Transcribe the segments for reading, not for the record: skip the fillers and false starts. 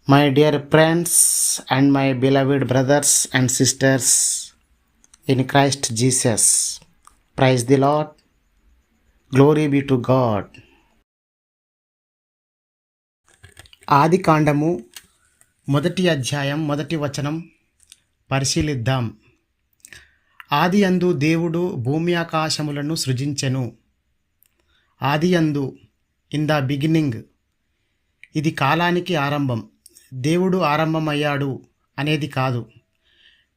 My dear friends and my beloved brothers and sisters in Christ Jesus, praise the Lord, glory be to God. ఆది కాండము మొదటి అధ్యాయం మొదటి వచనం పరిశీలిద్దాం. ఆది యందు దేవుడు భూమి ఆకాశములను సృజించెను. ఆది యందు, ఇన్ ద బిగినింగ్. ఇది కాలానికి ఆరంభం. దేవుడు ఆరంభమయ్యాడు అనేది కాదు.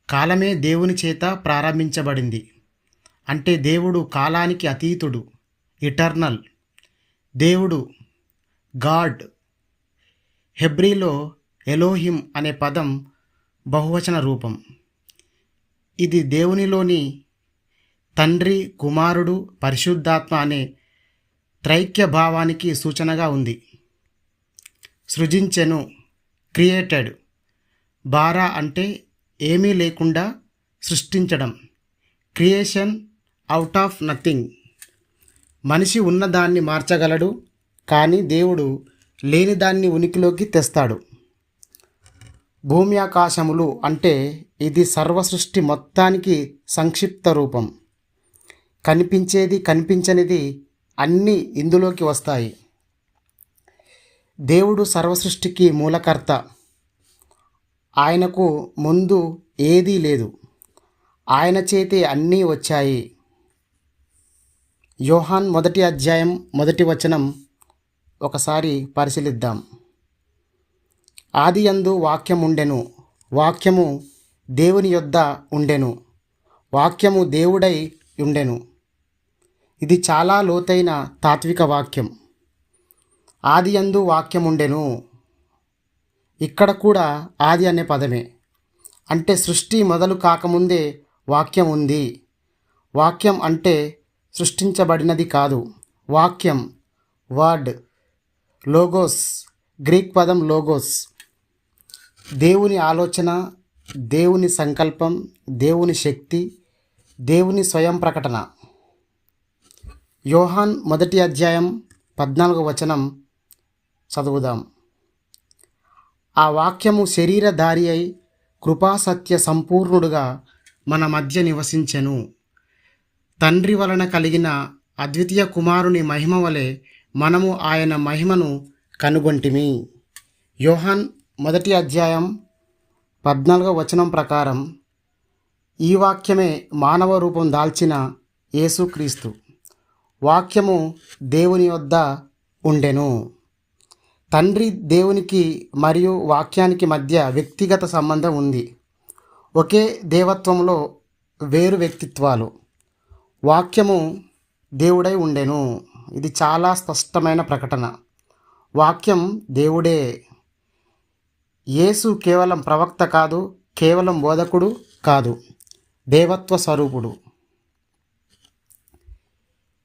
కాలమే దేవుని చేత ప్రారంభించబడింది. అంటే దేవుడు కాలానికి అతీతుడు, ఇటర్నల్. దేవుడు, గాడ్. హెబ్రీలో ఎలోహిం అనే పదం బహువచన రూపం. ఇది దేవునిలోని తండ్రి, కుమారుడు, పరిశుద్ధాత్మ అనే త్రైక్య భావానికి సూచనగా ఉంది. సృజించెను, క్రియేటెడ్. బారా అంటే ఏమీ లేకుండా సృష్టించడం, క్రియేషన్ అవుట్ ఆఫ్ నథింగ్. మనిషి ఉన్నదాన్ని మార్చగలడు, కానీ దేవుడు లేనిదాన్ని ఉనికిలోకి తెస్తాడు. భూమి ఆకాశములు అంటే ఇది సర్వసృష్టి మొత్తానికి సంక్షిప్త రూపం. కనిపించేది, కనిపించనిది అన్నీ ఇందులోకి వస్తాయి. దేవుడు సర్వసృష్టికి మూలకర్త. ఆయనకు ముందు ఏదీ లేదు. ఆయన చేతే అన్నీ వచ్చాయి. యోహాన్ మొదటి అధ్యాయం మొదటి వచనం ఒకసారి పరిశీలిద్దాం. ఆది యందు వాక్యం ఉండెను, వాక్యము దేవుని యొద్ద ఉండెను, వాక్యము దేవుడై ఉండెను. ఇది చాలా లోతైన తాత్విక వాక్యం. ఆది యందు వాక్యం ఉండెను. ఇక్కడ కూడా ఆది అనే పదమే. అంటే సృష్టి మొదలు కాకముందే వాక్యం ఉంది. వాక్యం అంటే సృష్టించబడినది కాదు. వాక్యం, వర్డ్, లోగోస్, గ్రీక్ పదం లోగోస్. దేవుని ఆలోచన, దేవుని సంకల్పం, దేవుని శక్తి, దేవుని స్వయం ప్రకటన. యోహాన్ మొదటి అధ్యాయం 14వ వచనం చదువుదాం. ఆ వాక్యము శరీరధారి అయి కృపాసత్య సంపూర్ణుడుగా మన మధ్య నివసించెను. తండ్రి వలన కలిగిన అద్వితీయ కుమారుని మహిమ వలె మనము ఆయన మహిమను కనుగొంటిమి. యోహాన్ మొదటి అధ్యాయం 14వ వచనం ప్రకారం ఈ వాక్యమే మానవ రూపం దాల్చిన యేసుక్రీస్తు. వాక్యము దేవుని వద్ద ఉండెను. తండ్రి దేవునికి మరియు వాక్యానికి మధ్య వ్యక్తిగత సంబంధం ఉంది. ఒకే దేవత్వంలో వేరు వ్యక్తిత్వాలు. వాక్యము దేవుడై ఉండెను. ఇది చాలా స్పష్టమైన ప్రకటన. వాక్యం దేవుడే. యేసు కేవలం ప్రవక్త కాదు, కేవలం బోధకుడు కాదు, దేవత్వ స్వరూపుడు.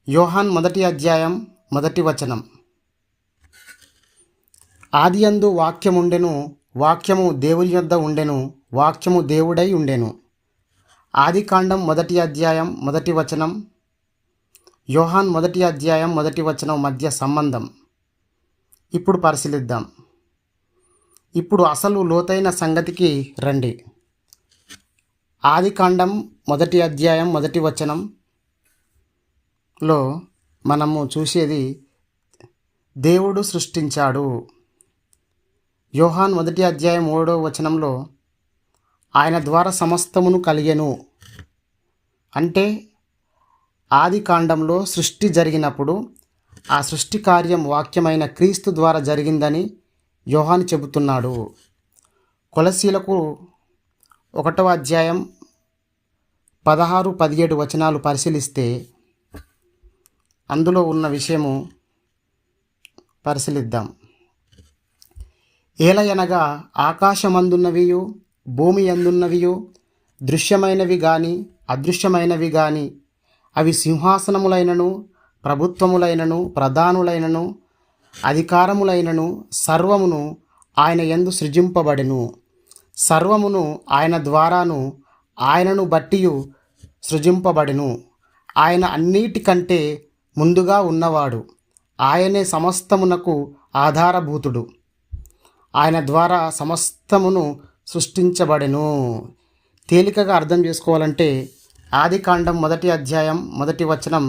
యోహాన్ మొదటి అధ్యాయం మొదటి వచనం. ఆదియందు వాక్యం ఉండెను, వాక్యము దేవుని యొద్ద ఉండెను, వాక్యము దేవుడై ఉండెను. ఆది కాండం మొదటి అధ్యాయం మొదటి వచనం, యోహాన్ మొదటి అధ్యాయం మొదటి వచనం మధ్య సంబంధం ఇప్పుడు పరిశీలిద్దాం. ఇప్పుడు అసలు లోతైన సంగతికి రండి. ఆది కాండం మొదటి అధ్యాయం మొదటి వచనంలో మనము చూసేది దేవుడు సృష్టించాడు. యోహాన్ మొదటి అధ్యాయం 3వ వచనంలో ఆయన ద్వారా సమస్తమును కలిగెను. అంటే ఆది కాండంలో సృష్టి జరిగినప్పుడు ఆ సృష్టి కార్యం వాక్యమైన క్రీస్తు ద్వారా జరిగిందని యోహాను చెబుతున్నాడు. కొలసీలకు 1వ అధ్యాయం 16-17 వచనాలు పరిశీలిస్తే అందులో ఉన్న విషయము పరిశీలిద్దాం. ఏలయనగా ఆకాశమందున్నవియు భూమి అందున్నవియు దృశ్యమైనవి గాని అదృశ్యమైనవి గాని అవి సింహాసనములైనను ప్రభుత్వములైనను ప్రధానులైనను అధికారములైనను సర్వమును ఆయన యందు సృజింపబడెను. సర్వమును ఆయన ద్వారాను ఆయనను బట్టియు సృజింపబడెను. ఆయన అన్నిటికంటే ముందుగా ఉన్నవాడు. ఆయనే సమస్తమునకు ఆధారభూతుడు. ఆయన ద్వారా సమస్తమును సృష్టించబడెను. తేలికగా అర్థం చేసుకోవాలంటే ఆదికాండం 1వ అధ్యాయం 1వ వచనం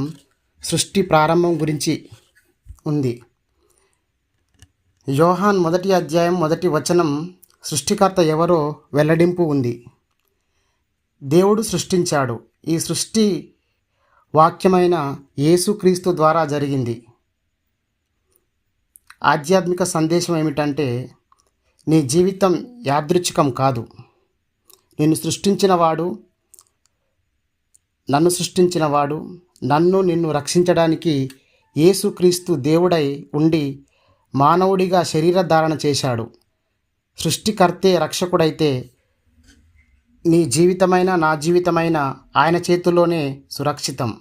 సృష్టి ప్రారంభం గురించి ఉంది. యోహాన్ 1వ అధ్యాయం 1వ వచనం సృష్టికర్త ఎవరో వెల్లడింపు ఉంది. దేవుడు సృష్టించాడు. ఈ సృష్టి వాక్యమైన యేసుక్రీస్తు ద్వారా జరిగింది. ఆధ్యాత్మిక సందేశం ఏమిటంటే నీ జీవితం యాదృచ్ఛికం కాదు. నిన్ను సృష్టించినవాడు, నన్ను నిన్ను రక్షించడానికి యేసుక్రీస్తు దేవుడై ఉండి మానవుడిగా శరీరధారణ చేశాడు. సృష్టికర్తే రక్షకుడైతే నీ జీవితమైన నా జీవితమైన ఆయన చేతుల్లోనే సురక్షితం.